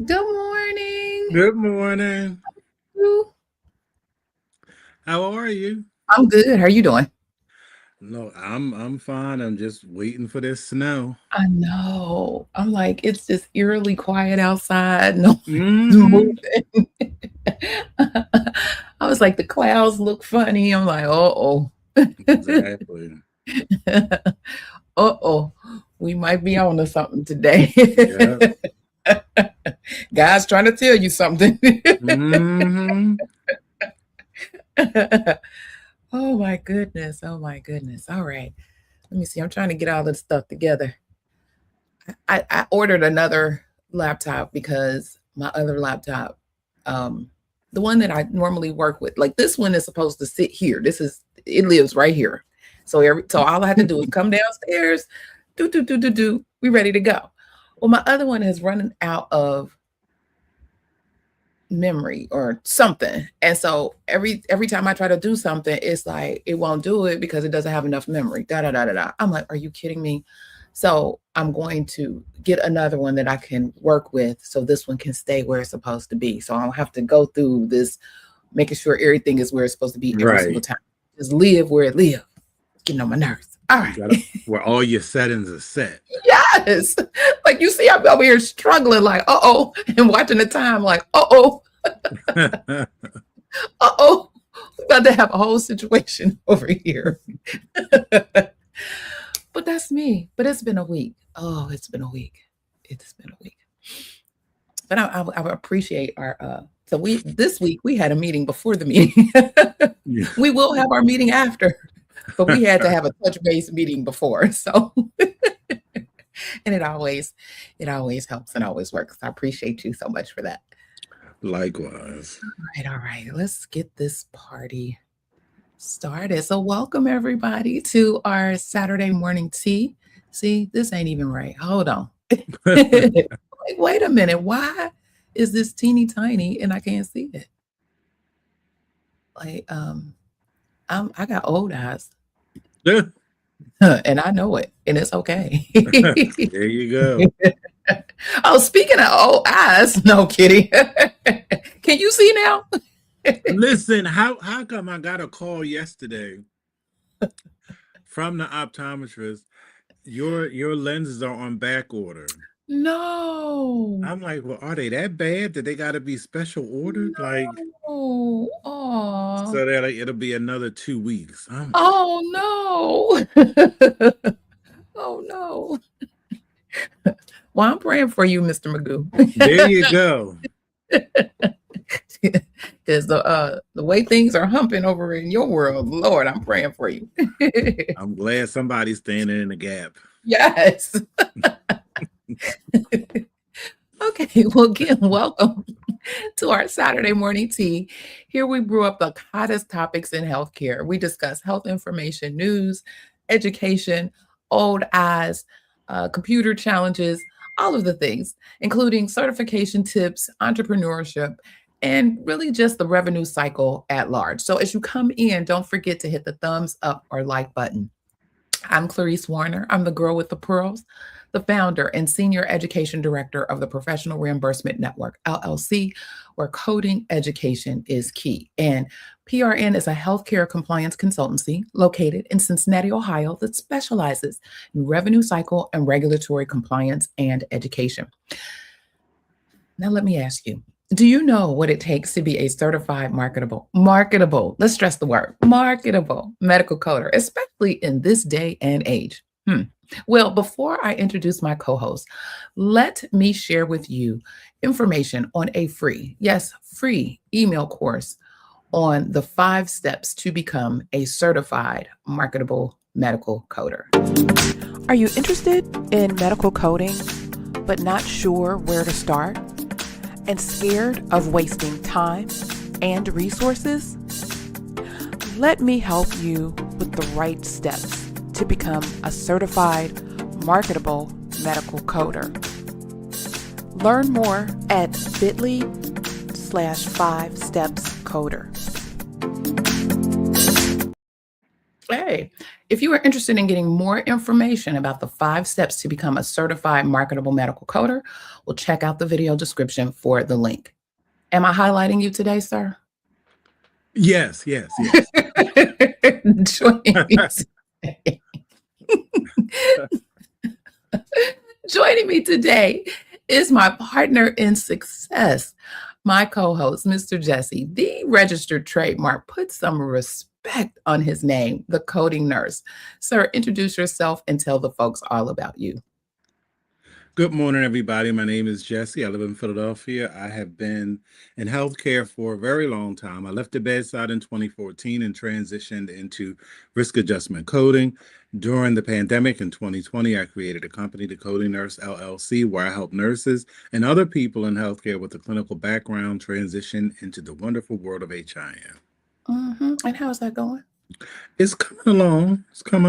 Good morning. Good morning. Ooh, How are you? I'm good. How are you doing? No, I'm fine. I'm just waiting for this snow. I know. I'm like, it's just eerily quiet outside. No one's Mm-hmm. moving. I was like, the clouds look funny. I'm like, uh-oh. Exactly. Uh-oh. We might be on to something today. Yeah. God's trying to tell you something. Mm-hmm. Oh my goodness. Oh my goodness. All right. Let me see. I'm trying to get all this stuff together. I ordered another laptop because my other laptop, um, the one that I normally work with, like this one is supposed to sit here. It lives right here. So all I had to do is come downstairs, do. We ready to go. Well, my other one is running out of memory or something. And so every time I try to do something, it's like it won't do it because it doesn't have enough memory. Da da da da da. I'm like, are you kidding me? So I'm going to get another one that I can work with so this one can stay where it's supposed to be. So I don't have to go through this making sure everything is where it's supposed to be every single Right. time. Just live where it lives. Getting on my nerves. All You right. got to where all your settings are set. Yes. Like you see, I'm over here struggling, like, uh-oh, and watching the time, like, uh-oh. Uh-oh, we're about to have a whole situation over here. But that's me. But it's been a week. Oh, it's been a week. It's been a week. But I appreciate our so we this week we had a meeting before the meeting. Yeah. We will have our meeting after, but we had to have a touch base meeting before. So and it always helps and always works. I appreciate you so much for that. Likewise. All right. Let's get this party started. So, welcome everybody to our Saturday morning tea. See, this ain't even right. Hold on. Like, wait a minute. Why is this teeny tiny and I can't see it? Like, I got old eyes, and I know it, and it's okay. There you go. Oh, speaking of old eyes, no kidding. Can you see now? Listen, how come I got a call yesterday from the optometrist? Your lenses are on back order. No. I'm like, well, are they that bad that they got to be special ordered? Like, No. Oh. so that like, it'll be another 2 weeks. Oh no. Oh no. Well, I'm praying for you, Mr. Magoo. There you go. Because the way things are humping over in your world, Lord, I'm praying for you. I'm glad somebody's standing in the gap. Yes. Okay, well, again, welcome to our Saturday morning tea. Here we brew up the hottest topics in healthcare. We discuss health information, news, education, old eyes, computer challenges, all of the things, including certification tips, entrepreneurship, and really just the revenue cycle at large. So as you come in, don't forget to hit the thumbs up or like button. I'm Clarice Warner. I'm the girl with the pearls, the founder and senior education director of the Professional Reimbursement Network, LLC, where coding education is key. And PRN is a healthcare compliance consultancy located in Cincinnati, Ohio, that specializes in revenue cycle and regulatory compliance and education. Now, let me ask you, do you know what it takes to be a certified marketable, let's stress the word, marketable medical coder, especially in this day and age? Well, before I introduce my co host, let me share with you information on a free, yes, free email course on the 5 steps to become a certified marketable medical coder. Are you interested in medical coding, but not sure where to start? And scared of wasting time and resources? Let me help you with the right steps to become a certified marketable medical coder. Learn more at bit.ly/5stepscoder. Hey, If you are interested in getting more information about the 5 steps to become a certified marketable medical coder, well, check out the video description for the link. Am I highlighting you today, sir? Yes. Joining me today. Joining me today is my partner in success, my co-host, Mr. Jesse, the registered trademark. Put some respect on his name, the coding nurse. Sir, introduce yourself and tell the folks all about you. Good morning, everybody. My name is Jesse. I live in Philadelphia. I have been in healthcare for a very long time. I left the bedside in 2014 and transitioned into risk adjustment coding. During the pandemic in 2020, I created a company, the Coding Nurse LLC, where I help nurses and other people in healthcare with a clinical background transition into the wonderful world of HIM. And how's that going? It's coming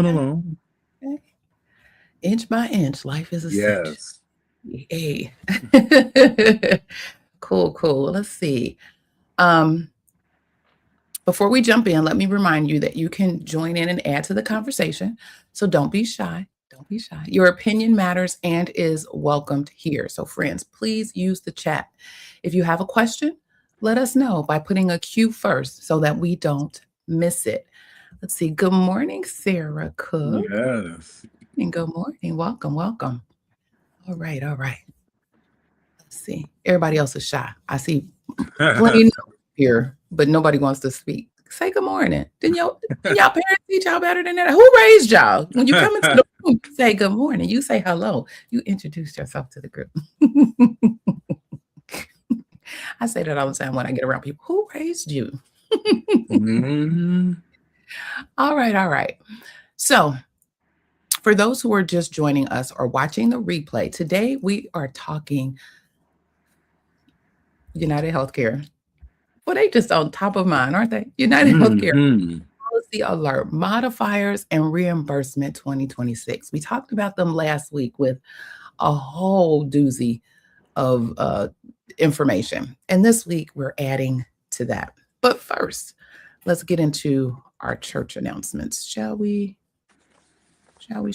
along. Okay. Inch by inch, life is a cinch. Yes. Hey. Cool. Let's see. Before we jump in, let me remind you that you can join in and add to the conversation. So don't be shy. Your opinion matters and is welcomed here. So friends, please use the chat. If you have a question, let us know by putting a Q first so that we don't miss it. Let's see. Good morning, Sarah Cook. Yes. And good morning. Welcome. All right. Let's see. Everybody else is shy. I see plenty here, but nobody wants to speak. Say good morning. Didn't y'all parents teach y'all better than that? Who raised y'all? When you come into the room, you say good morning. You say hello. You introduce yourself to the group. I say that all the time when I get around people. Who raised you? All right. So, for those who are just joining us or watching the replay, today we are talking United Healthcare. Well, they just on top of mind, aren't they? United Healthcare Policy Alert, Modifiers and Reimbursement 2026. We talked about them last week with a whole doozy of information. And this week we're adding to that. But first, let's get into our church announcements, shall we? Shall we?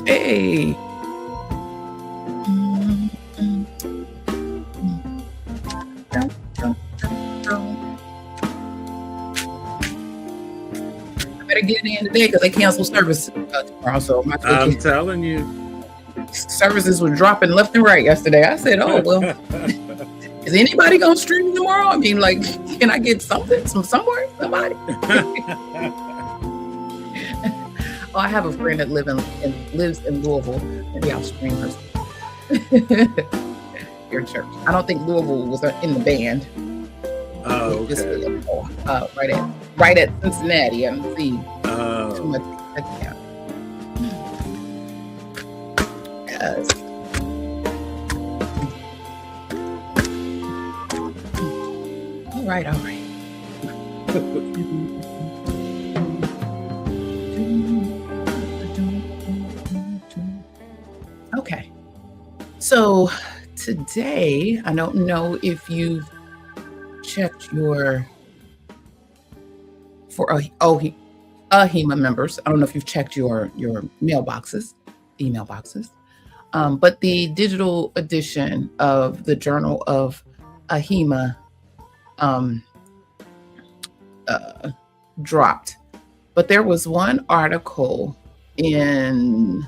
Hey. I better get in today because they canceled service tomorrow. So I'm telling you. Services were dropping left and right yesterday. I said, oh, well, is anybody going to stream tomorrow? I mean, like, can I get something from somewhere? Somebody? Oh, I have a friend that lives in Louisville. Maybe I'll stream her. Your church. I don't think Louisville was in the band. Oh, okay. Right at Cincinnati. I don't see too much. All right. Okay. So today, I don't know if you've checked for AHIMA members. I don't know if you've checked your email boxes. But the digital edition of the Journal of AHIMA dropped. But there was one article in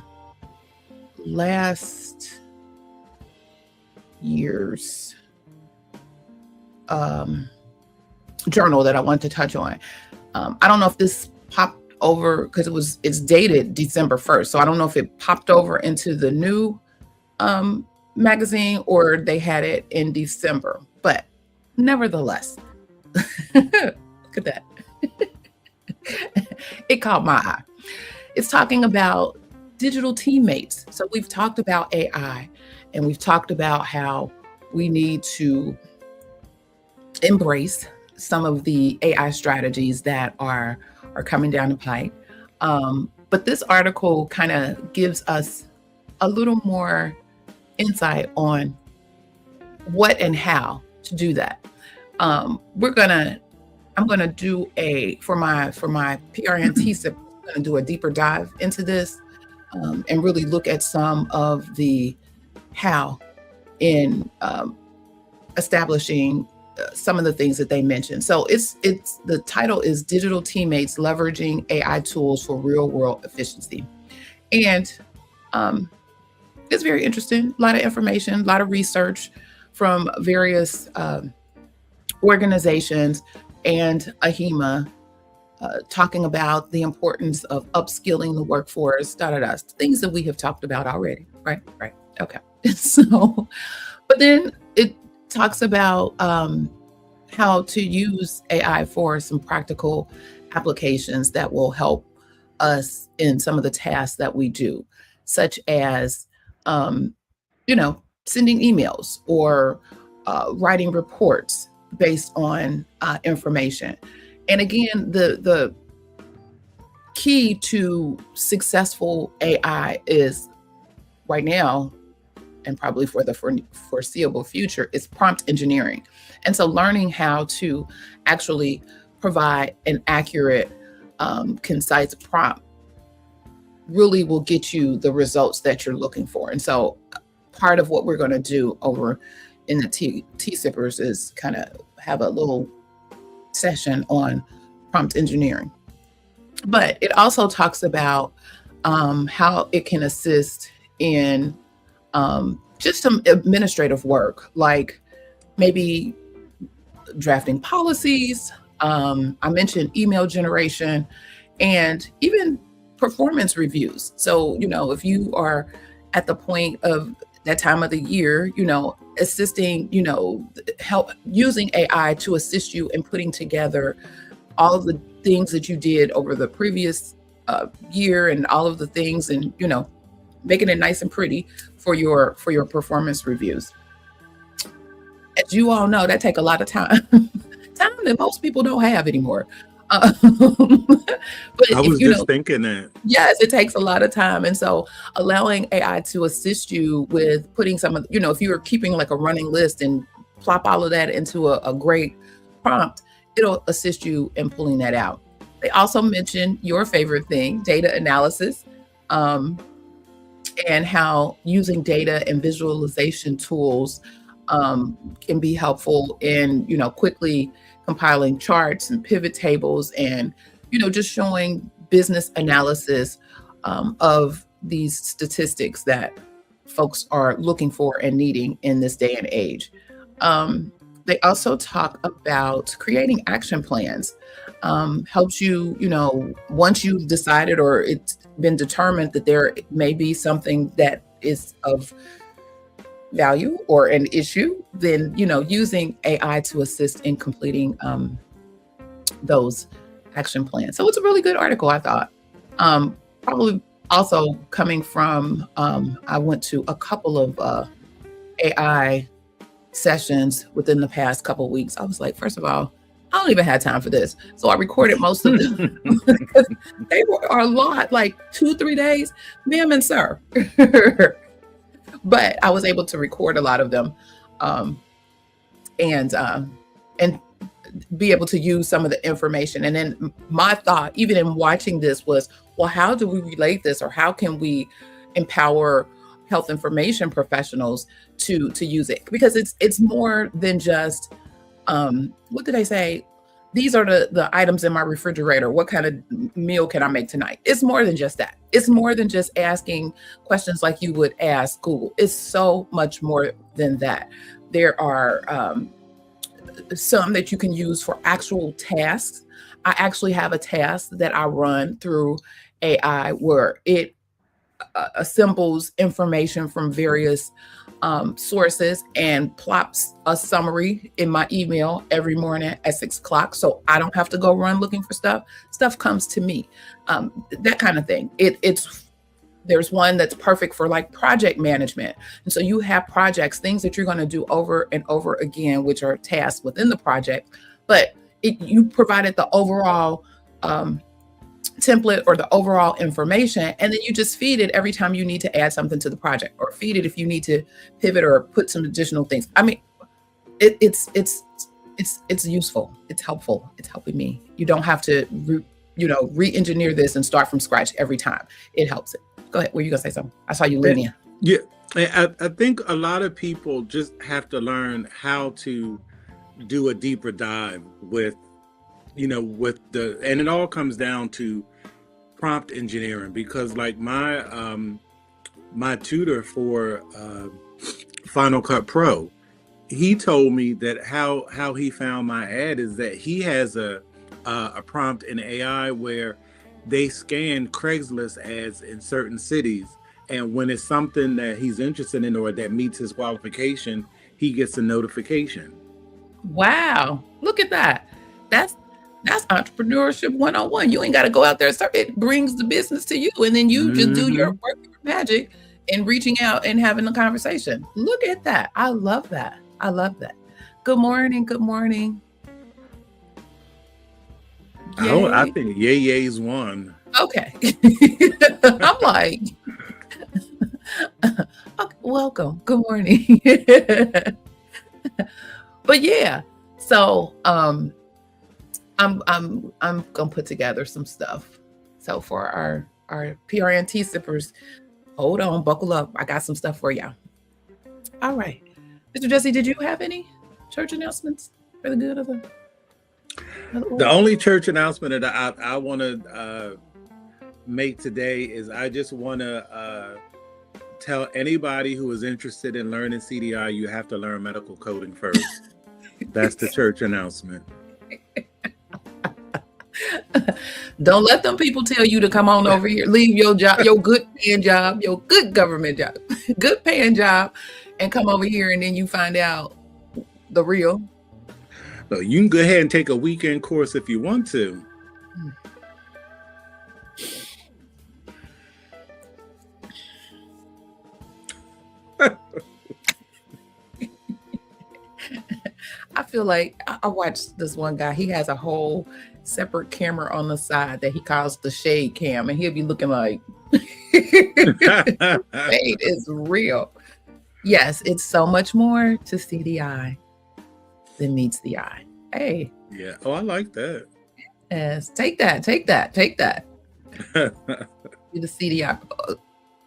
last year's journal that I want to touch on. I don't know if this popped over because it's dated December 1st. So I don't know if it popped over into the new magazine or they had it in December, but nevertheless, look at that. It caught my eye. It's talking about digital teammates. So we've talked about AI and we've talked about how we need to embrace some of the AI strategies that are coming down the pipe. But this article kind of gives us a little more insight on what and how to do that. I'm gonna do for my PRN TSIP, I'm gonna do a deeper dive into this and really look at some of the how in establishing some of the things that they mentioned. So it's the title is Digital Teammates Leveraging AI Tools for Real World Efficiency. And it's very interesting, a lot of information, a lot of research from various organizations and AHIMA talking about the importance of upskilling the workforce, things that we have talked about already, right? Okay. So, but then it talks about how to use AI for some practical applications that will help us in some of the tasks that we do, such as, sending emails or writing reports based on information. And again, the key to successful AI is right now, and probably for the foreseeable future, is prompt engineering. And so learning how to actually provide an accurate, concise prompt really will get you the results that you're looking for. And so part of what we're going to do over in the T-Sippers is kind of have a little session on prompt engineering. But it also talks about how it can assist in just some administrative work, like maybe drafting policies. I mentioned email generation and even performance reviews. So, if you are at the point of that time of the year, assisting, help using AI to assist you in putting together all of the things that you did over the previous year and all of the things and, making it nice and pretty for your performance reviews. As you all know, that take a lot of time, time that most people don't have anymore. But I was just thinking that. Yes, it takes a lot of time. And so allowing AI to assist you with putting some of, if you were keeping like a running list and plop all of that into a great prompt, it'll assist you in pulling that out. They also mentioned your favorite thing, data analysis, and how using data and visualization tools can be helpful in, quickly compiling charts and pivot tables and, just showing business analysis of these statistics that folks are looking for and needing in this day and age. They also talk about creating action plans. Helps you, once you've decided or it's been determined that there may be something that is of value or an issue, then, using AI to assist in completing those action plans. So it's a really good article, I thought. Probably also coming from, I went to a couple of AI sessions within the past couple of weeks. I was like, first of all, I don't even have time for this. So I recorded most of them because they are a lot, like 2-3 days, ma'am and sir. But I was able to record a lot of them and be able to use some of the information. And then my thought, even in watching this, was, well, how do we relate this, or how can we empower health information professionals to use it? Because it's more than just, what did I say? These are the items in my refrigerator. What kind of meal can I make tonight? It's more than just that. It's more than just asking questions like you would ask Google. It's so much more than that. There are some that you can use for actual tasks. I actually have a task that I run through AI where it assembles information from various sources and plops a summary in my email every morning at 6 o'clock. So I don't have to go run looking for stuff. Stuff comes to me, that kind of thing. There's one that's perfect for like project management. And so you have projects, things that you're going to do over and over again, which are tasks within the project, but you provided the overall template or the overall information, and then you just feed it every time you need to add something to the project, or feed it if you need to pivot or put some additional things. I mean, it's useful. It's helpful. It's helping me. You don't have to re-engineer this and start from scratch every time. It helps it. Go ahead. Were you gonna say something? I saw you leaning. Yeah, I think a lot of people just have to learn how to do a deeper dive with and it all comes down to prompt engineering, because like my tutor for Final Cut Pro, he told me that how he found my ad is that he has a prompt in AI where they scan Craigslist ads in certain cities, and when it's something that he's interested in or that meets his qualification, he gets a notification. Wow, look at that. That's entrepreneurship 101. You ain't got to go out there. It brings the business to you, and then you just do your work, your magic, and reaching out and having a conversation. Look at that. I love that. I love that. Good morning. Good morning. Oh, I think Yay's won. Okay. I'm like, okay, welcome. Good morning. But yeah, so I'm gonna put together some stuff. So for our PRNT sippers, hold on, buckle up. I got some stuff for y'all. All right, Mr. Jesse, did you have any church announcements for the good of the only church announcement that I want to make today is I just want to tell anybody who is interested in learning CDI, you have to learn medical coding first. That's the church announcement. Don't let them people tell you to come on over here, leave your job, your good paying job, your good government job, good paying job, and come over here, and then you find out the real. So you can go ahead and take a weekend course if you want to. I feel like I watched this one guy. He has a whole separate camera on the side that he calls the shade cam, and he'll be looking like shade is real. Yes, it's so much more to see the eye than meets the eye. Hey. Yeah. Oh, I like that. Yes. Take that. Take that. Take that. You the CDI.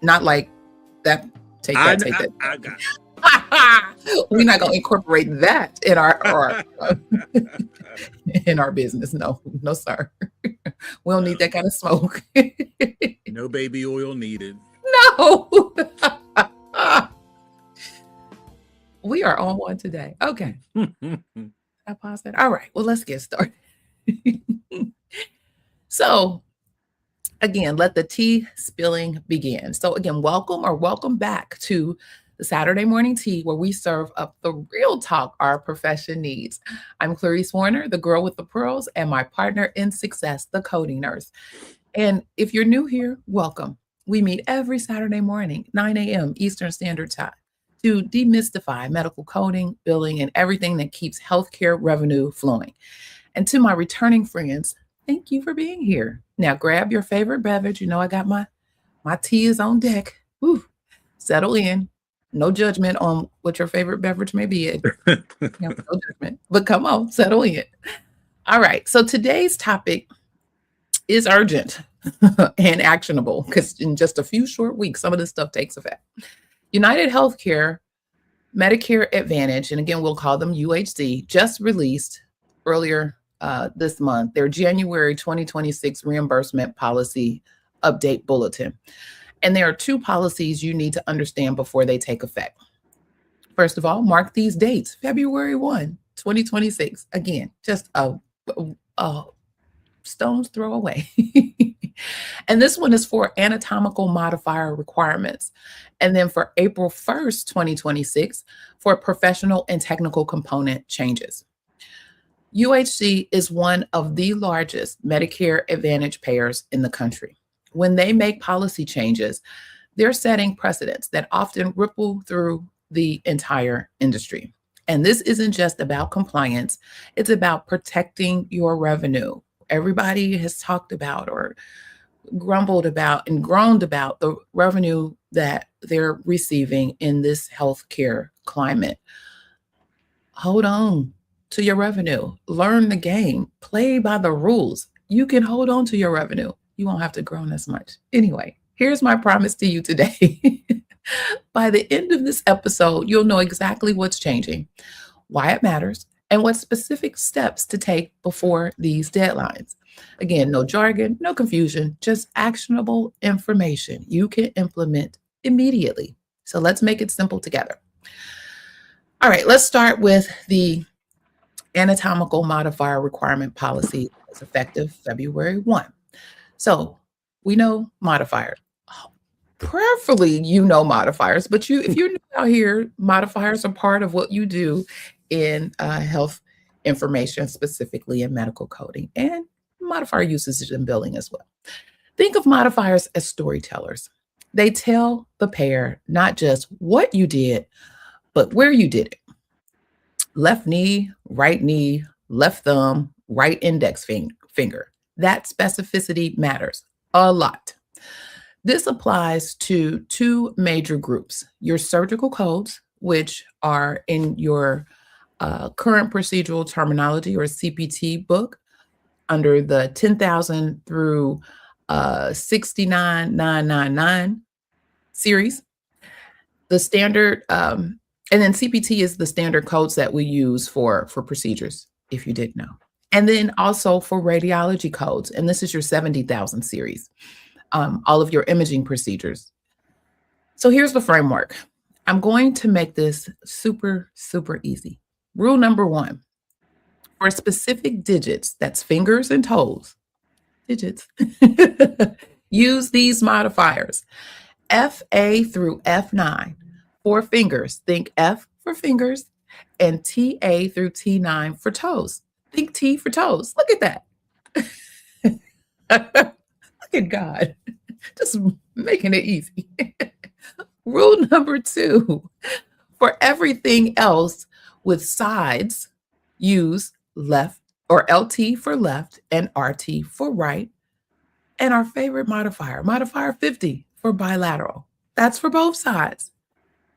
Not like that. Take that. Take that. I got it. We're not going to incorporate that in our in our business. No, sir. We don't need that kind of smoke. No baby oil needed. No. We are on one today. Okay. I pause that. All right. Well, let's get started. So, again, let the tea spilling begin. So, again, welcome back to the Saturday Morning Tea, where we serve up the real talk our profession needs. I'm Clarice Warner, the girl with the pearls, and my partner in success, the coding nurse. And if you're new here, welcome. We meet every Saturday morning, 9 a.m. Eastern Standard Time, to demystify medical coding, billing, and everything that keeps healthcare revenue flowing. And to my returning friends, thank you for being here. Now grab your favorite beverage. You know I got my tea is on deck. Woo. Settle in. No judgment on what your favorite beverage may be. No judgment. But come on, settle in. All right. So today's topic is urgent and actionable, because in just a few short weeks, some of this stuff takes effect. United Healthcare, Medicare Advantage, and again, we'll call them UHC, just released earlier this month their January 2026 reimbursement policy update bulletin. And there are two policies you need to understand before they take effect. First of all, mark these dates, February 1, 2026. Again, just a stone's throw away. And this one is for anatomical modifier requirements. And then for April 1st, 2026, for professional and technical component changes. UHC is one of the largest Medicare Advantage payers in the country. When they make policy changes, they're setting precedents that often ripple through the entire industry. And this isn't just about compliance, it's about protecting your revenue Everybody has talked about or grumbled about and groaned about the revenue that they're receiving in this healthcare climate. Hold on to your revenue. Learn the game. Play by the rules. You can hold on to your revenue. You won't have to groan as much. Anyway, here's my promise to you today. By the end of this episode, you'll know exactly what's changing, why it matters, and what specific steps to take before these deadlines. Again, no jargon, no confusion, just actionable information you can implement immediately. So let's make it simple together. All right, let's start with the anatomical modifier requirement policy that's effective February 1. So we know modifiers. Prayerfully, you know modifiers, but if you're new out here, modifiers are part of what you do in health information, specifically in medical coding, and modifier usage in billing as well. Think of modifiers as storytellers. They tell the payer not just what you did, but where you did it. Left knee, left thumb, right index finger. That specificity matters a lot. This applies to two major groups: your surgical codes, which are in your current procedural terminology or CPT book under the 10,000 through 69,999 series. The standard, and then CPT is the standard codes that we use for procedures, if you didn't know. And then also for radiology codes, and this is your 70,000 series, all of your imaging procedures. So here's the framework. I'm going to make this super, super easy. Rule number 1, for specific digits, that's fingers and toes, digits, use these modifiers, FA through F9. For fingers, think F for fingers, and TA through T9 for toes. Think T for toes. Look at that. Look at God, just making it easy. Rule number 2, for everything else with sides, use left or LT for left and RT for right. And our favorite modifier, modifier 50 for bilateral. That's for both sides.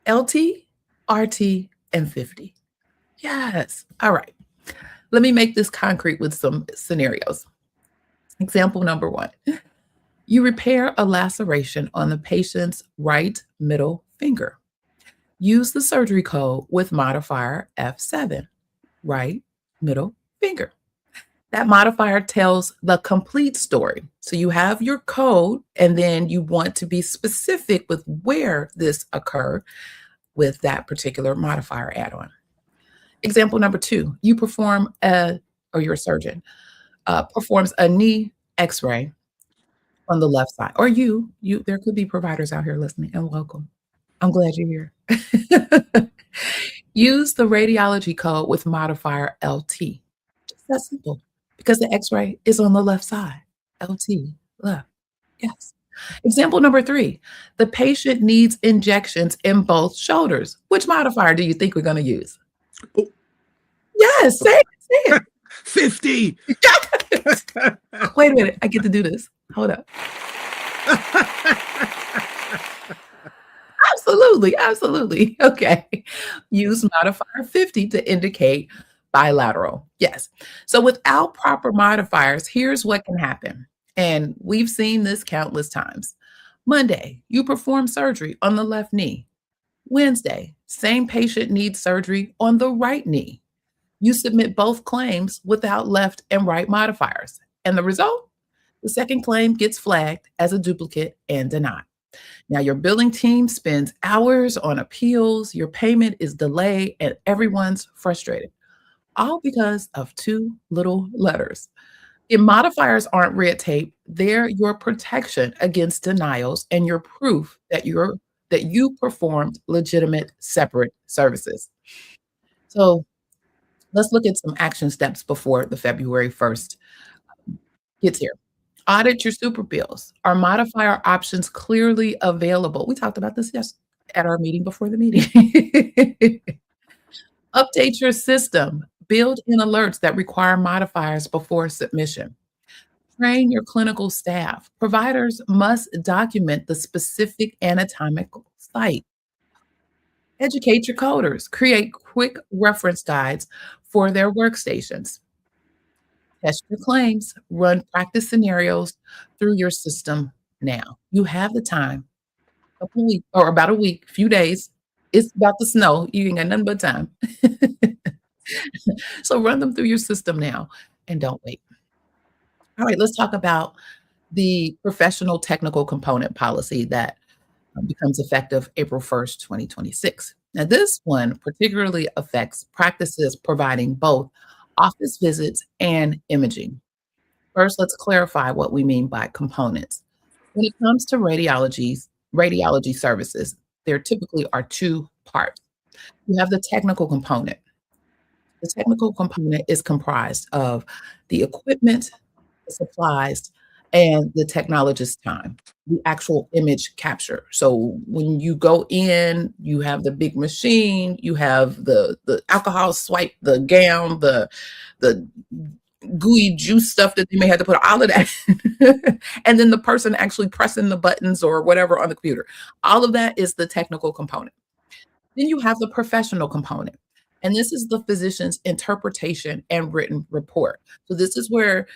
LT, RT, and 50. Yes. All right. Let me make this concrete with some scenarios. Example number 1. You repair a laceration on the patient's right middle finger. Use the surgery code with modifier F7, right middle finger. That modifier tells the complete story. So you have your code, and then you want to be specific with where this occurred with that particular modifier add-on. Example number 2, you perform your surgeon performs a knee x-ray on the left side, or there could be providers out here listening, and welcome. I'm glad you're here. Use the radiology code with modifier LT. Just that simple, because the x-ray is on the left side. LT, left. Yes. Example number 3, the patient needs injections in both shoulders. Which modifier do you think we're going to use? Oh. Yes, say it. 50. Wait a minute, I get to do this. Hold up. Absolutely. Okay. Use modifier 50 to indicate bilateral. Yes. So without proper modifiers, here's what can happen. And we've seen this countless times. Monday, you perform surgery on the left knee. Wednesday, same patient needs surgery on the right knee. You submit both claims without left and right modifiers. And the result? The second claim gets flagged as a duplicate and denied. Now, your billing team spends hours on appeals, your payment is delayed, and everyone's frustrated, all because of 2 little letters. If modifiers aren't red tape, they're your protection against denials and your proof that you performed legitimate separate services. So let's look at some action steps before the February 1st gets here. Audit your super bills. Are modifier options clearly available? We talked about this yesterday at our meeting before the meeting. Update your system. Build in alerts that require modifiers before submission. Train your clinical staff. Providers must document the specific anatomical site. Educate your coders. Create quick reference guides for their workstations. Test your claims. Run practice scenarios through your system now. You have the time, a couple weeks or about a week, few days. It's about to snow. You ain't got nothing but time. So run them through your system now and don't wait. All right, let's talk about the professional technical component policy that becomes effective April 1st, 2026. Now, this one particularly affects practices providing both office visits and imaging. First, let's clarify what we mean by components. When it comes to radiology services, there typically are two parts. You have the technical component. The technical component is comprised of the equipment, the supplies, and the technologist's time, the actual image capture. So when you go in, you have the big machine, you have the alcohol swipe, the gown, the gooey juice stuff that they may have to put all of that. And then the person actually pressing the buttons or whatever on the computer. All of that is the technical component. Then you have the professional component. And this is the physician's interpretation and written report. So this is where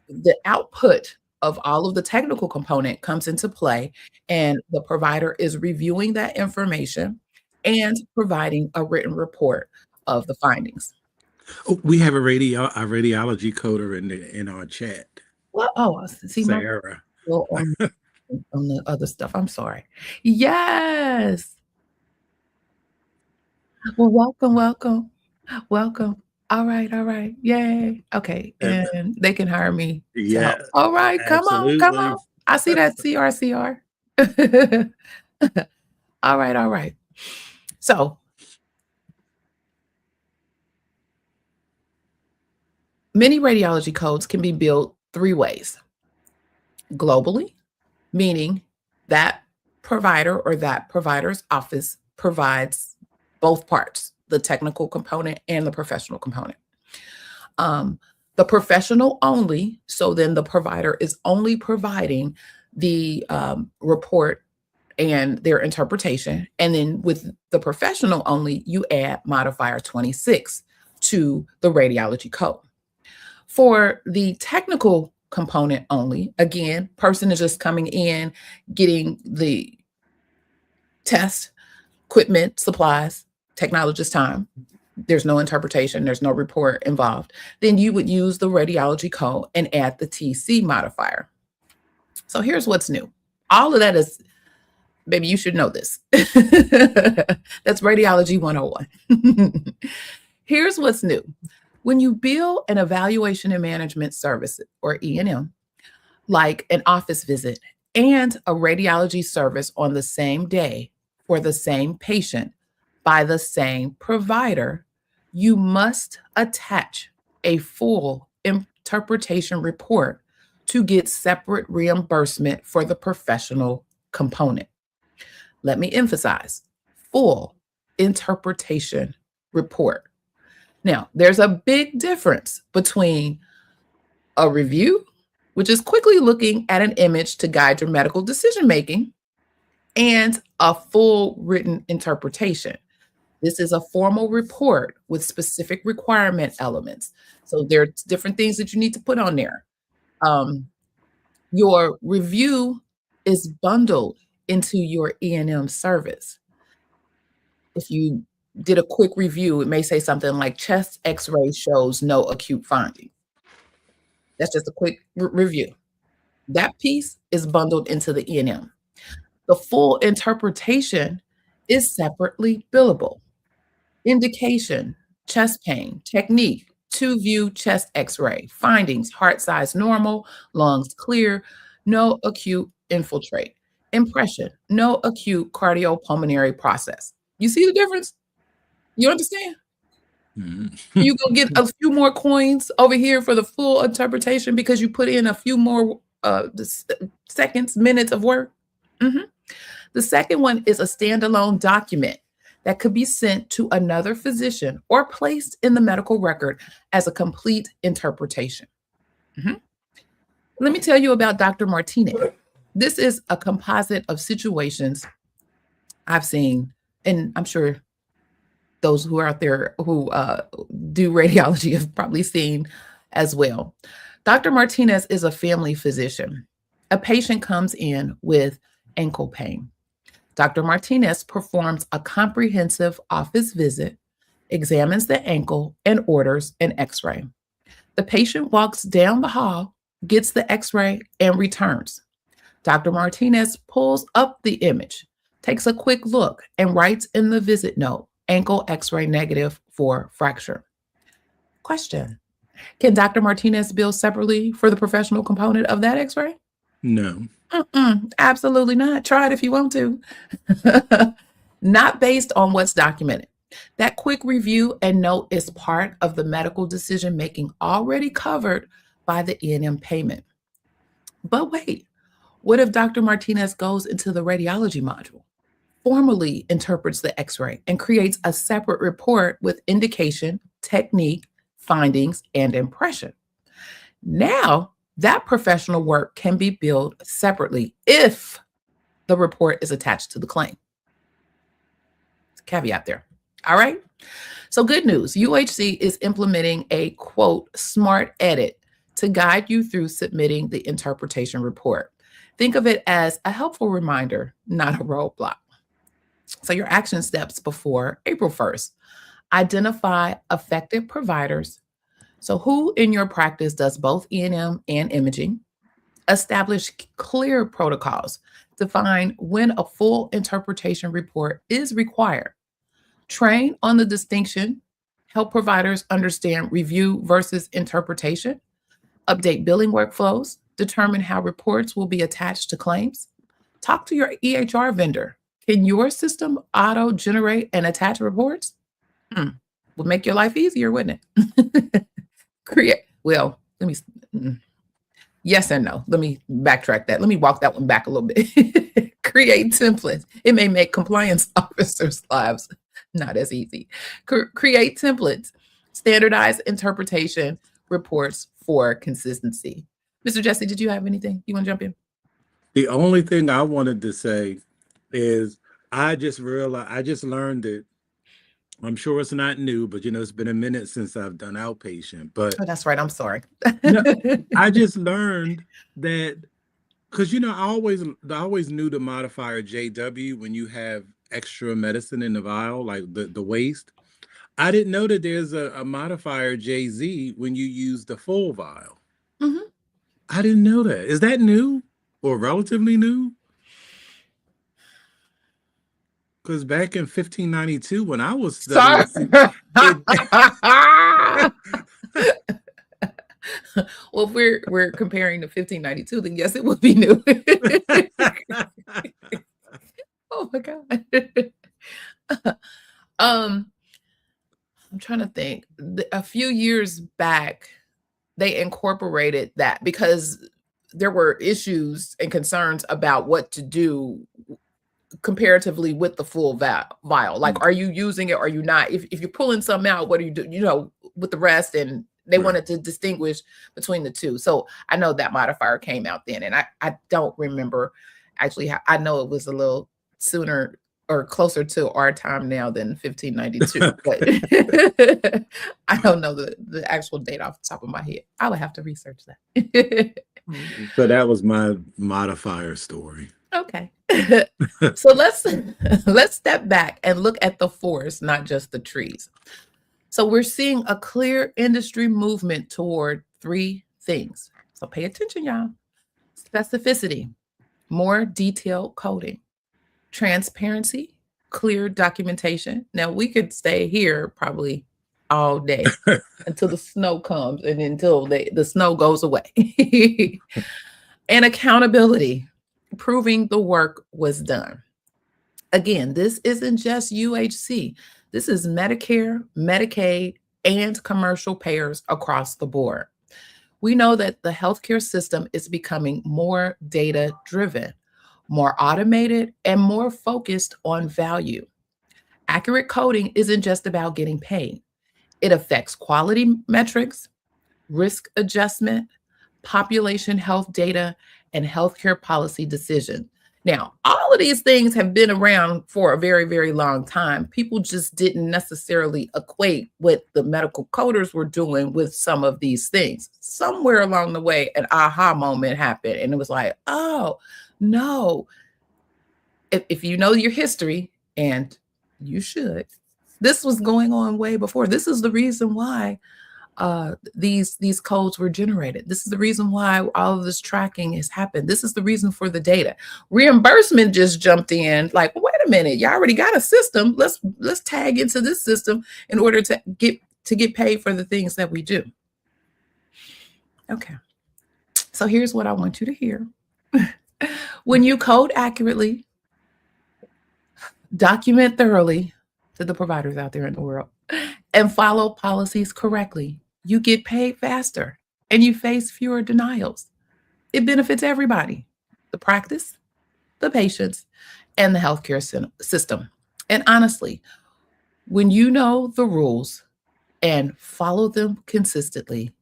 the output of all of the technical component comes into play, and the provider is reviewing that information and providing a written report of the findings. Oh, we have a radiology coder in our chat. Well, oh, see, Sarah. Well, on the other stuff. I'm sorry. Yes. Well, welcome. All right. Yay. Okay, and they can hire me to help. Yeah, All right, come on. absolutely. I see that CR. All right. So many radiology codes can be built three ways. Globally, meaning that provider or that provider's office provides both parts, the technical component and the professional component. The professional only, so then the provider is only providing the report and their interpretation. And then with the professional only, you add modifier 26 to the radiology code. For the technical component only, again, person is just coming in, getting the test, equipment, supplies, technologist time. There's no interpretation, there's no report involved. Then you would use the radiology code and add the TC modifier. So here's what's new. All of that is, baby, you should know this. That's radiology 101. Here's what's new. When you bill an evaluation and management service, or E&M, like an office visit and a radiology service on the same day for the same patient by the same provider, you must attach a full interpretation report to get separate reimbursement for the professional component. Let me emphasize, full interpretation report. Now, there's a big difference between a review, which is quickly looking at an image to guide your medical decision-making, and a full written interpretation. This is a formal report with specific requirement elements. So there's different things that you need to put on there. Your review is bundled into your E&M service. If you did a quick review, it may say something like chest x-ray shows no acute finding. That's just a quick review. That piece is bundled into the E&M. The full interpretation is separately billable. Indication, chest pain, technique, 2-view chest x-ray, findings, heart size normal, lungs clear, no acute infiltrate. Impression, no acute cardiopulmonary process. You see the difference? You understand? Mm-hmm. You go get a few more coins over here for the full interpretation because you put in a few more seconds, minutes of work. Mm-hmm. The second one is a standalone document that could be sent to another physician or placed in the medical record as a complete interpretation. Mm-hmm. Let me tell you about Dr. Martinez. This is a composite of situations I've seen, and I'm sure those who are out there who do radiology have probably seen as well. Dr. Martinez is a family physician. A patient comes in with ankle pain. Dr. Martinez performs a comprehensive office visit, examines the ankle, and orders an x-ray. The patient walks down the hall, gets the x-ray, and returns. Dr. Martinez pulls up the image, takes a quick look, and writes in the visit note, ankle x-ray negative for fracture. Question: can Dr. Martinez bill separately for the professional component of that x-ray? No. Absolutely not. Try it if you want to. Not based on what's documented. That quick review and note is part of the medical decision making already covered by the E&M payment. But wait, what if Dr. Martinez goes into the radiology module, formally interprets the x-ray, and creates a separate report with indication, technique, findings, and impression? Now, that professional work can be billed separately if the report is attached to the claim. Caveat there. All right. So good news. UHC is implementing a, quote, smart edit to guide you through submitting the interpretation report. Think of it as a helpful reminder, not a roadblock. So your action steps before April 1st. Identify affected providers. So who in your practice does both E&M and imaging? Establish clear protocols. Define when a full interpretation report is required. Train on the distinction. Help providers understand review versus interpretation. Update billing workflows. Determine how reports will be attached to claims. Talk to your EHR vendor. Can your system auto-generate and attach reports? Would make your life easier, wouldn't it? Yes and no. Let me backtrack that. Let me walk that one back a little bit. Create templates. It may make compliance officers' lives not as easy. Create templates. Standardize interpretation reports for consistency. Mr. Jesse, did you have anything you want to jump in? The only thing I wanted to say is I just learned it. I'm sure it's not new, but it's been a minute since I've done outpatient. But oh, that's right. I'm sorry. No, I just learned that because I always knew the modifier JW when you have extra medicine in the vial, like the waste. I didn't know that there's a modifier JZ when you use the full vial. Mm-hmm. I didn't know that. Is that new or relatively new? Because back in 1592, when I was studying, well, if we're comparing to 1592, then yes, it would be new. Oh my God. I'm trying to think. A few years back, they incorporated that because there were issues and concerns about what to do comparatively with the full vial. Like, are you using it or are you not? If you're pulling some out, what do you do, with the rest? And they wanted to distinguish between the two. So I know that modifier came out then. And I don't remember actually I know it was a little sooner or closer to our time now than 1592. But I don't know the actual date off the top of my head. I would have to research that. So that was my modifier story. Okay. So let's step back and look at the forest, not just the trees. So we're seeing a clear industry movement toward three things. So pay attention, y'all. Specificity, more detailed coding, transparency, clear documentation. Now we could stay here probably all day until the snow comes and until the snow goes away. And accountability, proving the work was done. Again, this isn't just UHC. This is Medicare, Medicaid, and commercial payers across the board. We know that the healthcare system is becoming more data-driven, more automated, and more focused on value. Accurate coding isn't just about getting paid. It affects quality metrics, risk adjustment, population health data, and healthcare policy decision. Now, all of these things have been around for a very, very long time. People just didn't necessarily equate what the medical coders were doing with some of these things. Somewhere along the way, an aha moment happened, and it was like, oh, no. If you know your history, and you should, this was going on way before. This is the reason why these codes were generated. This is the reason why all of this tracking has happened. This is the reason for the data. Reimbursement just jumped in like, wait a minute, you already got a system. Let's tag into this system in order to get paid for the things that we do. Okay. So here's what I want you to hear. When you code accurately, document thoroughly to the providers out there in the world, and follow policies correctly, you get paid faster and you face fewer denials. It benefits everybody, the practice, the patients, and the healthcare system. And honestly, when you know the rules and follow them consistently,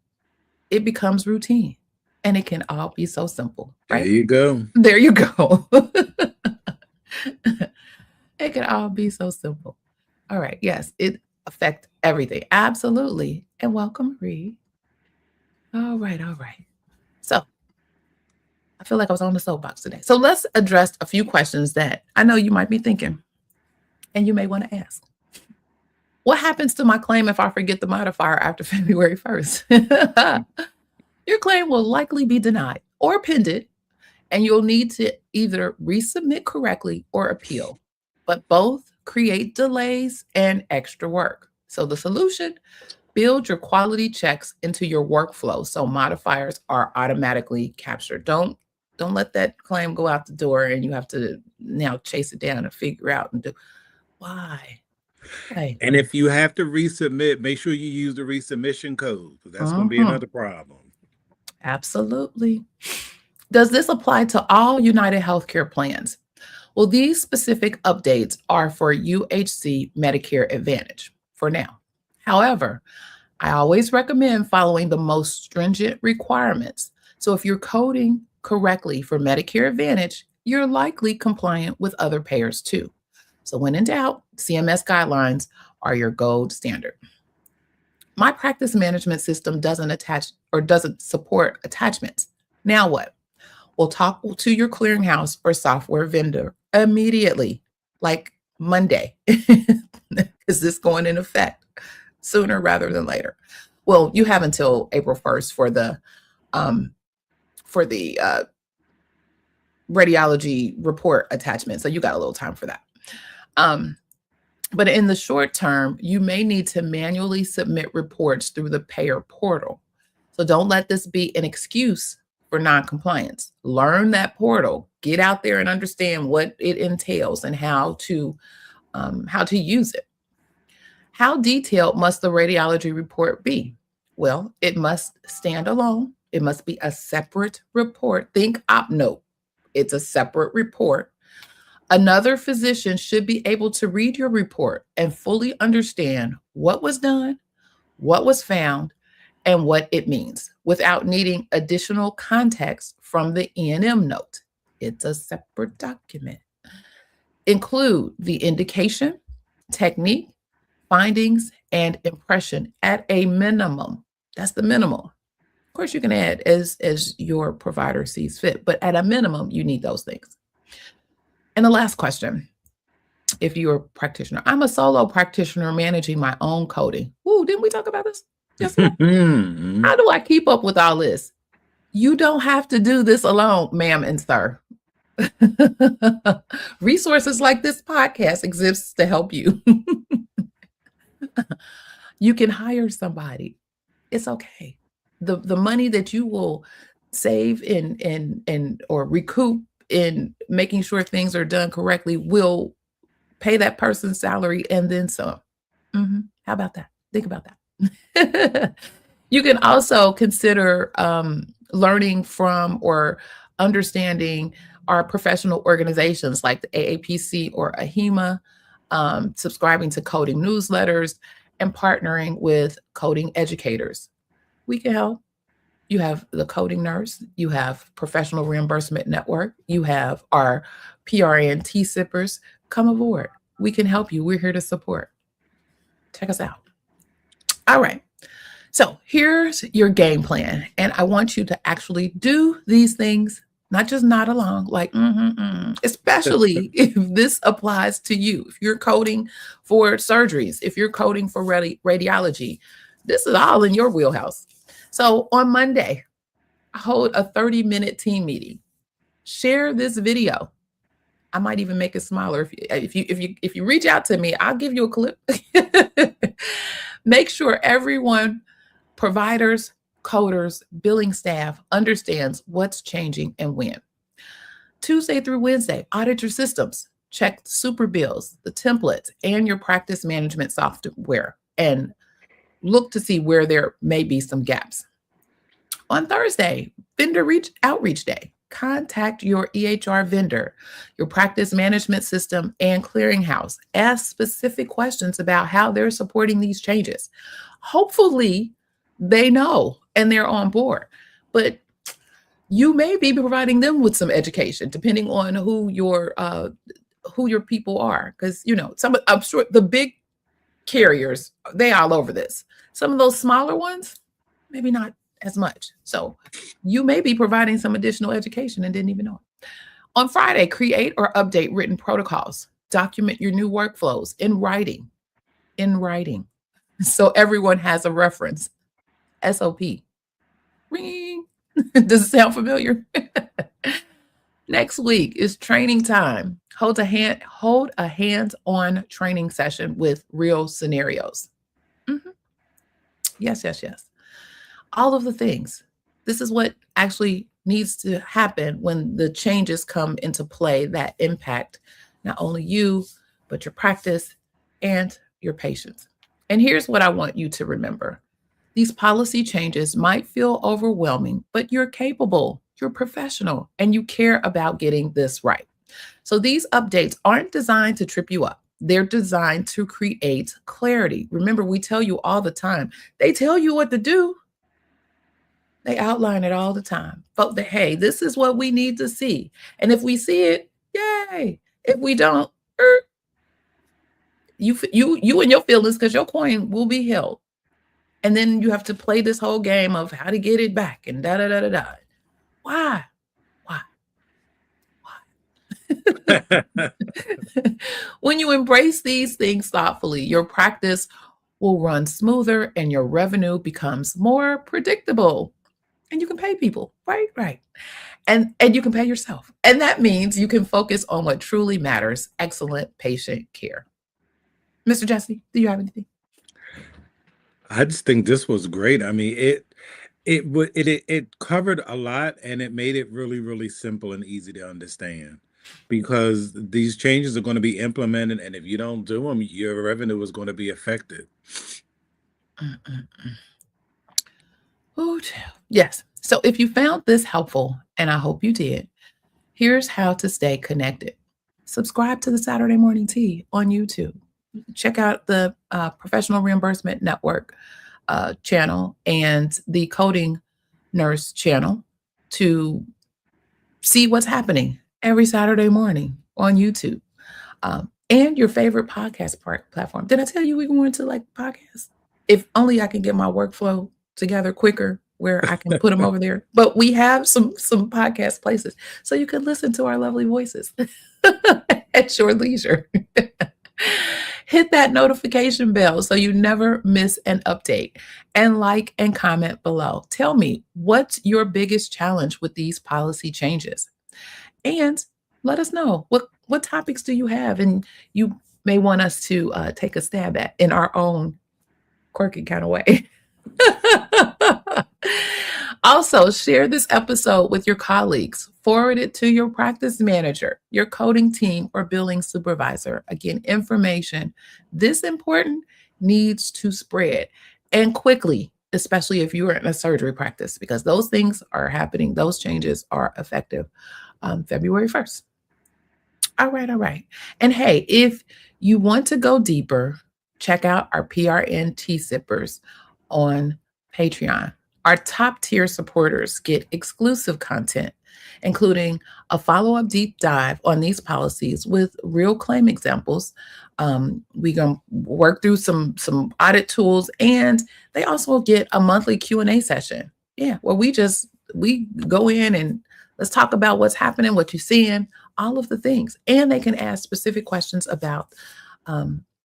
it becomes routine, and it can all be so simple, right? There you go. There you go. It can all be so simple. All right. Yes, it affects everything. Absolutely. And welcome, Marie. All right. All right. So I feel like I was on the soapbox today. So let's address a few questions that I know you might be thinking and you may want to ask. What happens to my claim if I forget the modifier after February 1st? Your claim will likely be denied or pended, and you'll need to either resubmit correctly or appeal. But both create delays and extra work. So the solution, build your quality checks into your workflow so modifiers are automatically captured. Don't let that claim go out the door and you have to now chase it down and figure out and do why. Okay. And if you have to resubmit, make sure you use the resubmission code, because that's going to be another problem. Absolutely. Does this apply to all United Healthcare plans? Well, these specific updates are for UHC Medicare Advantage for now. However, I always recommend following the most stringent requirements. So if you're coding correctly for Medicare Advantage, you're likely compliant with other payers too. So when in doubt, CMS guidelines are your gold standard. My practice management system doesn't support attachments. Now what? Well, talk to your clearinghouse or software vendor immediately, like Monday. Is this going in effect sooner rather than later? Well, you have until April 1st for the radiology report attachment. So you got a little time for that. But in the short term, you may need to manually submit reports through the payer portal. So don't let this be an excuse for non-compliance. Learn that portal, get out there and understand what it entails and how to use it. How detailed must the radiology report be? Well, it must stand alone. It must be a separate report. Think OpNote. It's a separate report. Another physician should be able to read your report and fully understand what was done, what was found, and what it means without needing additional context from the E&M note. It's a separate document. Include the indication, technique, findings, and impression at a minimum. That's the minimum. Of course, you can add as your provider sees fit, but at a minimum, you need those things. And the last question, if you're a practitioner, I'm a solo practitioner managing my own coding. Ooh, didn't we talk about this yesterday? How do I keep up with all this? You don't have to do this alone, ma'am and sir. Resources like this podcast exists to help you. You can hire somebody. It's okay. The money that you will save or recoup in making sure things are done correctly will pay that person's salary and then some. How about that? Think about that. You can also consider learning from or understanding our professional organizations like the AAPC or AHIMA, subscribing to coding newsletters, and partnering with coding educators. We can help. You have the coding nurse, you have Professional Reimbursement Network, you have our PRN T-Sippers. Come aboard. We can help you. We're here to support. Check us out. All right. So here's your game plan. And I want you to actually do these things, not just nod along, like, especially if this applies to you. If you're coding for surgeries, if you're coding for radiology, this is all in your wheelhouse. So on Monday, I hold a 30-minute team meeting. Share this video. I might even make it smaller. If you reach out to me, I'll give you a clip. Make sure everyone, providers, coders, billing staff, understands what's changing and when. Tuesday through Wednesday, audit your systems. Check the super bills, the templates, and your practice management software, and look to see where there may be some gaps. On Thursday, vendor outreach day. Contact your EHR vendor, your practice management system, and clearinghouse. Ask specific questions about how they're supporting these changes. Hopefully, they know and they're on board, but you may be providing them with some education, depending on who your people are. Because I'm sure the big carriers, they all over this. Some of those smaller ones, maybe not as much. So you may be providing some additional education and didn't even know it. On Friday, create or update written protocols. Document your new workflows in writing, so everyone has a reference. SOP. Ring. Does it sound familiar? Next week is training time. Hold a hands-on training session with real scenarios. Yes. All of the things. This is what actually needs to happen when the changes come into play that impact not only you, but your practice and your patients. And here's what I want you to remember. These policy changes might feel overwhelming, but you're capable, you're professional, and you care about getting this right. So these updates aren't designed to trip you up. They're designed to create clarity. Remember, we tell you all the time, they tell you what to do. They outline it all the time. But hey, this is what we need to see. And if we see it, yay. If we don't, you and your feelings, because your coin will be held. And then you have to play this whole game of how to get it back and da-da-da-da-da. Why? When you embrace these things thoughtfully, your practice will run smoother and your revenue becomes more predictable. And you can pay people, right. And you can pay yourself. And that means you can focus on what truly matters, excellent patient care. Mr. Jesse, do you have anything? I just think this was great. I mean, it covered a lot, and it made it really, really simple and easy to understand, because these changes are going to be implemented, and if you don't do them, your revenue is going to be affected. Oh, yes. So if you found this helpful, and I hope you did, here's how to stay connected. Subscribe to the Saturday Morning Tea on YouTube. Check out the Professional Reimbursement Network channel and the Coding Nurse channel to see what's happening every Saturday morning on YouTube, and your favorite podcast platform. Did I tell you we were going to like podcasts? If only I can get my workflow together quicker where I can put them over there. But we have some podcast places, so you can listen to our lovely voices at your leisure. Hit that notification bell so you never miss an update, and like and comment below. Tell me, what's your biggest challenge with these policy changes? And let us know what topics do you have and you may want us to take a stab at in our own quirky kind of way. Also, share this episode with your colleagues. Forward it to your practice manager, your coding team, or billing supervisor. Again, information this important needs to spread, and quickly, especially if you are in a surgery practice, because those things are happening. Those changes are effective February 1st. All right. And hey, if you want to go deeper, check out our PRN T-Sippers on Patreon. Our top tier supporters get exclusive content, including a follow-up deep dive on these policies with real claim examples. We're going to work through some audit tools, and they also get a monthly Q&A session. Yeah, where we go in and let's talk about what's happening, what you're seeing, all of the things. And they can ask specific questions about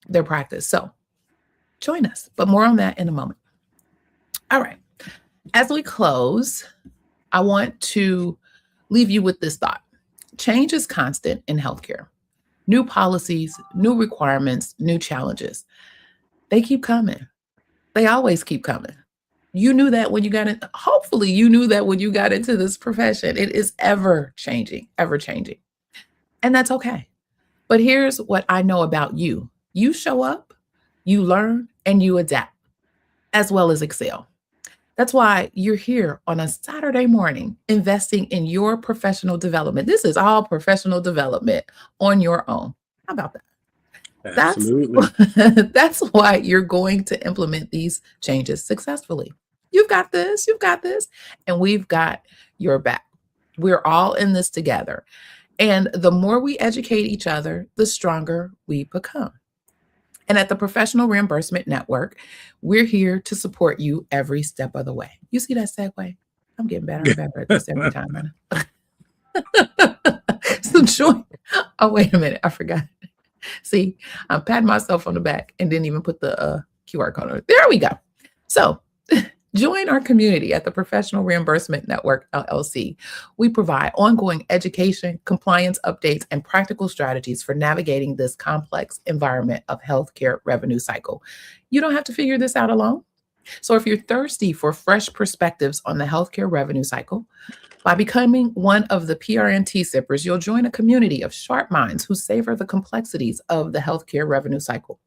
their practice. So join us, but more on that in a moment. All right. As we close, I want to leave you with this thought. Change is constant in healthcare. New policies, new requirements, new challenges. They keep coming. They always keep coming. You knew that when you got in, hopefully you knew that when you got into this profession. It is ever changing, ever changing. And that's okay. But here's what I know about you. You show up, you learn, and you adapt, as well as excel. That's why you're here on a Saturday morning investing in your professional development. This is all professional development on your own. How about that? Absolutely. That's why you're going to implement these changes successfully. You've got this, and we've got your back. We're all in this together. And the more we educate each other, the stronger we become. And at the Professional Reimbursement Network, we're here to support you every step of the way. You see that segue? I'm getting better and better at this every time. So join. Oh, wait a minute. I forgot. See, I'm patting myself on the back and didn't even put the QR code on it. There we go. So join our community at the Professional Reimbursement Network, LLC. We provide ongoing education, compliance updates, and practical strategies for navigating this complex environment of healthcare revenue cycle. You don't have to figure this out alone. So if you're thirsty for fresh perspectives on the healthcare revenue cycle, by becoming one of the PRNT sippers, you'll join a community of sharp minds who savor the complexities of the healthcare revenue cycle.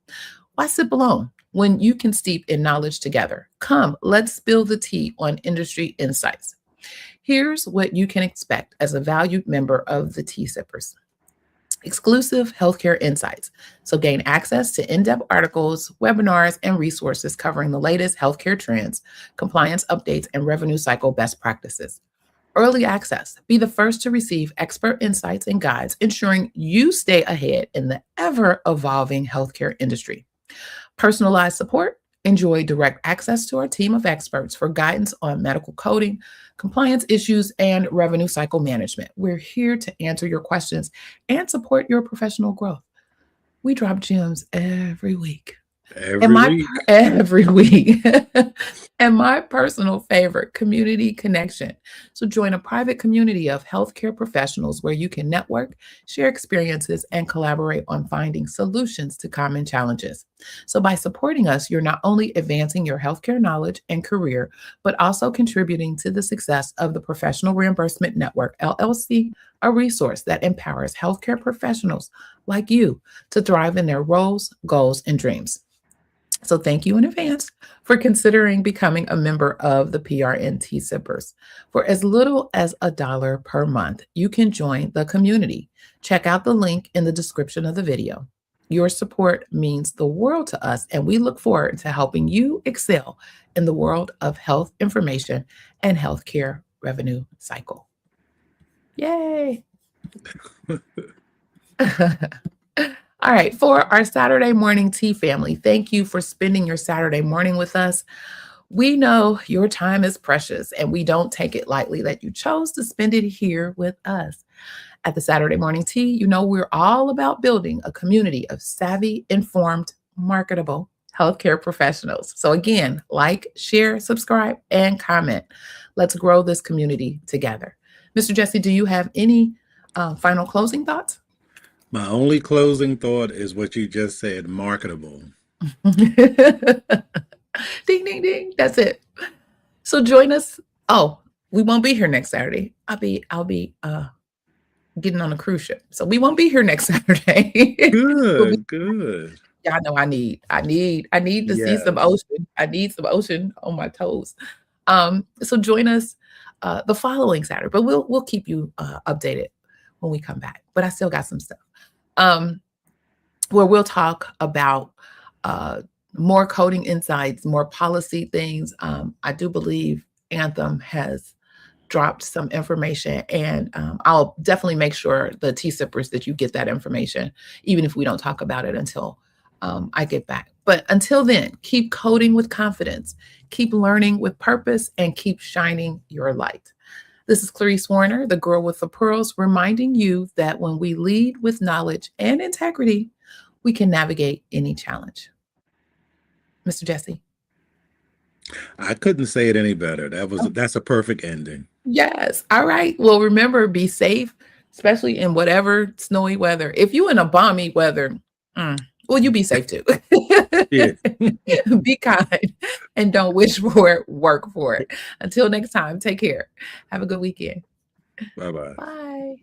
Why sip alone when you can steep in knowledge together? Come, let's spill the tea on industry insights. Here's what you can expect as a valued member of the Tea Sippers. Exclusive healthcare insights. So gain access to in-depth articles, webinars, and resources covering the latest healthcare trends, compliance updates, and revenue cycle best practices. Early access. Be the first to receive expert insights and guides, ensuring you stay ahead in the ever-evolving healthcare industry. Personalized support. Enjoy direct access to our team of experts for guidance on medical coding, compliance issues, and revenue cycle management. We're here to answer your questions and support your professional growth. We drop gems every week. Every week. And my personal favorite, community connection. So join a private community of healthcare professionals where you can network, share experiences, and collaborate on finding solutions to common challenges. So by supporting us, you're not only advancing your healthcare knowledge and career, but also contributing to the success of the Professional Reimbursement Network, LLC, a resource that empowers healthcare professionals like you to thrive in their roles, goals, and dreams. So thank you in advance for considering becoming a member of the PRNT Sippers. For as little as $1 per month, you can join the community. Check out the link in the description of the video. Your support means the world to us, and we look forward to helping you excel in the world of health information and healthcare revenue cycle. Yay! All right, for our Saturday morning tea family, thank you for spending your Saturday morning with us. We know your time is precious, and we don't take it lightly that you chose to spend it here with us. At the Saturday Morning Tea, you know we're all about building a community of savvy, informed, marketable healthcare professionals. So again, like, share, subscribe, and comment. Let's grow this community together. Mr. Jesse, do you have any final closing thoughts? My only closing thought is what you just said, marketable. Ding, ding, ding. That's it. So join us. Oh, we won't be here next Saturday. I'll be getting on a cruise ship. So we won't be here next Saturday. Good. Y'all know I need to see some ocean. I need some ocean on my toes. So join us the following Saturday, but we'll keep you updated when we come back. But I still got some stuff. Where we'll talk about more coding insights, more policy things. I do believe Anthem has dropped some information, and I'll definitely make sure the T-Sippers that you get that information, even if we don't talk about it until I get back. But until then, keep coding with confidence, keep learning with purpose, and keep shining your light. This is Clarice Warner, the girl with the pearls, reminding you that when we lead with knowledge and integrity, we can navigate any challenge. Mr. Jesse. I couldn't say it any better. That's a perfect ending. Yes. All right. Well, remember, be safe, especially in whatever snowy weather. If you in a balmy weather, well, you be safe too. Yeah. Be kind and don't wish for it, work for it. Until next time, take care. Have a good weekend. Bye-bye. Bye.